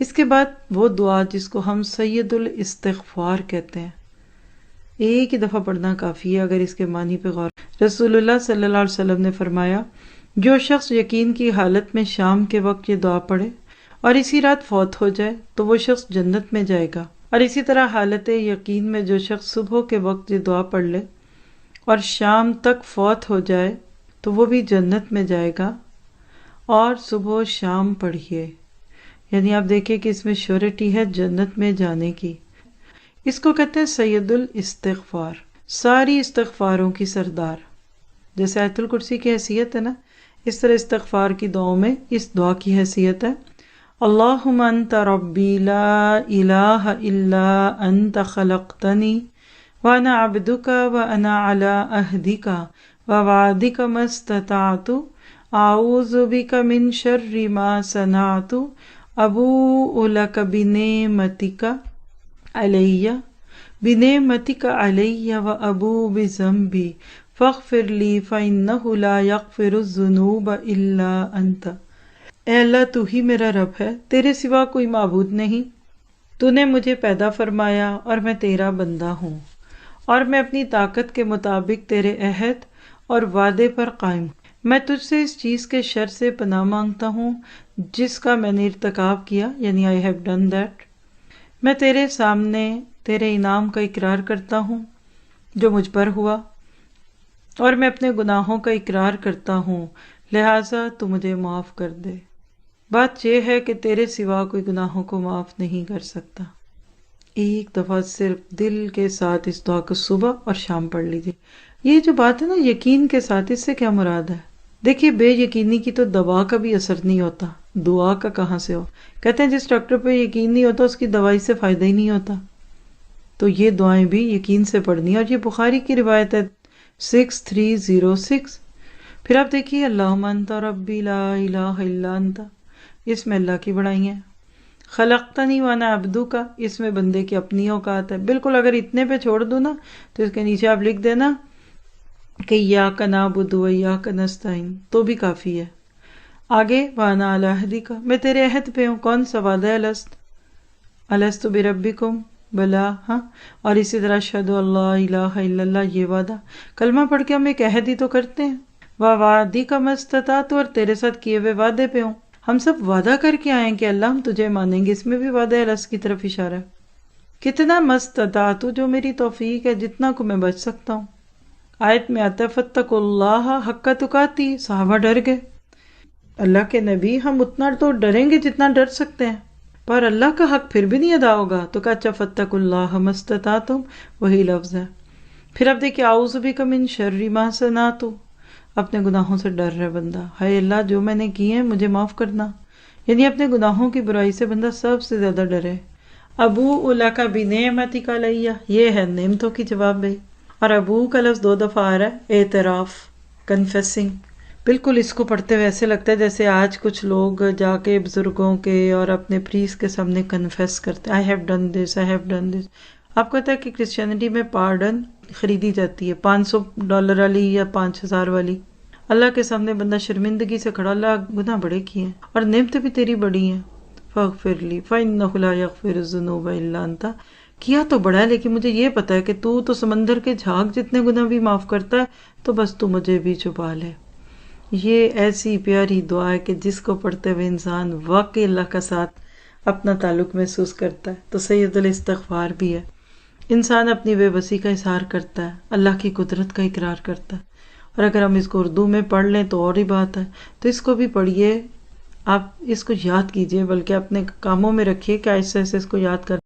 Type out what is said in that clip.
اس کے بعد وہ دعا جس کو ہم سید الاستغفار کہتے ہیں، ایک ہی دفعہ پڑھنا کافی ہے اگر اس کے معنی پہ غور۔ رسول اللہ صلی اللہ علیہ وسلم نے فرمایا، جو شخص یقین کی حالت میں شام کے وقت یہ دعا پڑھے اور اسی رات فوت ہو جائے تو وہ شخص جنت میں جائے گا، اور اسی طرح حالت یقین میں جو شخص صبح کے وقت یہ دعا پڑھ لے اور شام تک فوت ہو جائے تو وہ بھی جنت میں جائے گا۔ اور صبح و شام پڑھیے، یعنی آپ دیکھیں کہ اس میں شیورٹی ہے جنت میں جانے کی۔ اس کو کہتے ہیں سید الاستغفار، ساری استغفاروں کی سردار۔ جیسے آیت الکرسی کی حیثیت ہے نا، اس طرح استغفار کی دعاؤں میں اس دعا کی حیثیت ہے۔ اللہم انت ربی لا الہ الا انت خلقتنی وانا عبدک وانا علی عہدک ووعدک ما استطعت اعوذ بک من شر ما صنعت ابوء لک بنعمتک علی وابوء بذنبی فاغفر لی فإنہ لا یغفر الذنوب الا انت۔ اے اللہ، تو ہی میرا رب ہے، تیرے سوا کوئی معبود نہیں، تو نے مجھے پیدا فرمایا اور میں تیرا بندہ ہوں، اور میں اپنی طاقت کے مطابق تیرے عہد اور وعدے پر قائم ہوں۔ میں تجھ سے اس چیز کے شر سے پناہ مانگتا ہوں جس کا میں نے ارتکاب کیا، یعنی I have done that۔ میں تیرے سامنے تیرے انعام کا اقرار کرتا ہوں جو مجھ پر ہوا، اور میں اپنے گناہوں کا اقرار کرتا ہوں، لہٰذا تو مجھے معاف کر دے۔ بات یہ ہے کہ تیرے سوا کوئی گناہوں کو معاف نہیں کر سکتا۔ ایک دفعہ صرف دل کے ساتھ اس دعا کو صبح اور شام پڑھ لیجیے۔ یہ جو بات ہے نا یقین کے ساتھ، اس سے کیا مراد ہے؟ دیکھیے، بے یقینی کی تو دوا کا بھی اثر نہیں ہوتا، دعا کا کہاں سے ہو؟ کہتے ہیں جس ڈاکٹر پہ یقین نہیں ہوتا اس کی دوائی سے فائدہ ہی نہیں ہوتا۔ تو یہ دعائیں بھی یقین سے پڑھنی ہے، اور یہ بخاری کی روایت ہے 6306۔ پھر آپ دیکھیے اللہم انت ربی لا الہ الا انت، اس میں اللہ کی بڑائی ہے۔ خلقتنی وانا عبدک، اس میں بندے کی اپنی اوقات ہے۔ بالکل اگر اتنے پہ چھوڑ دو نا تو اس کے نیچے آپ لکھ دینا کہ ایاک نعبد و ایاک نستعین تو بھی کافی ہے۔ آگے وانا علی عہدک، میں تیرے عہد پہ ہوں۔ کون سا وعدہ ہے؟ الست بربکم، بلا، ہاں۔ اور اسی طرح اشہد ان لا الہ الا اللہ، یہ وعدہ۔ کلمہ پڑھ کے ہم ایک عہد ہی تو کرتے ہیں۔ ووعدک ما استطعت، اور تیرے ساتھ کیے ہوئے وعدے پہ ہوں۔ ہم سب وعدہ کر کے آئے ہیں کہ اللہ ہم تجھے مانیں گے، اس میں بھی وعدہ الست کی طرف اشارہ ہے۔ کتنا ما استطعت، جو میری توفیق ہے، جتنا کو میں بچ سکتا ہوں۔ آیت میں آتا ہے فاتقوا اللہ حق تقاتہ، صحابہ ڈر گئے۔ اللہ کے نبی، ہم اتنا تو ڈریں گے جتنا ڈر سکتے ہیں، پر اللہ کا حق پھر بھی نہیں ادا ہوگا، تو کہا اچھا فاتقوا اللہ ما استطعتم، وہی لفظ ہے۔ پھر اب دیکھیں اعوذ بک من شر ما صنعت، اپنے گناہوں سے ڈر رہے بندہ، ہائے اللہ جو میں نے کیے ہیں مجھے معاف کرنا، یعنی اپنے گناہوں کی برائی سے بندہ سب سے زیادہ ڈرے۔ ابوء لک بنعمتک علی، یہ ہے نعمتوں کی جواب دہی، اور ابو کا لفظ 2 دفعہ آ رہا ہے، اعتراف، کنفیسنگ۔ بالکل اس کو پڑھتے ہوئے ایسے لگتا ہے جیسے آج کچھ لوگ جا کے بزرگوں کے اور اپنے پریسٹ کے سامنے کنفیس کرتے ہیں، I have done this, I have done this۔ آپ کو پتہ ہے کہ کرسچینٹی میں پارڈن خریدی جاتی ہے، $500 والی یا 5000 والی۔ اللہ کے سامنے بندہ شرمندگی سے کھڑا، اللہ گناہ بڑے کیے ہیں اور نعمتیں بھی تیری بڑی ہیں، فاغفر لی فإنہ لا یغفر الذنوب الا انت۔ کیا تو بڑا ہے لیکن مجھے یہ پتا ہے کہ تو سمندر کے جھاگ جتنے گناہ بھی معاف کرتا ہے، تو بس تو مجھے بھی چھپا لے۔ یہ ایسی پیاری دعا ہے کہ جس کو پڑھتے ہوئے انسان واقعی اللہ کا ساتھ اپنا تعلق محسوس کرتا ہے۔ تو سید الاستغفار بھی ہے، انسان اپنی بے بسی کا اظہار کرتا ہے، اللہ کی قدرت کا اقرار کرتا ہے۔ اور اگر ہم اس کو اردو میں پڑھ لیں تو اور ہی بات ہے، تو اس کو بھی پڑھیے، آپ اس کو یاد کیجئے، بلکہ اپنے کاموں میں رکھیے کہ ایسے ایسے اس کو یاد کر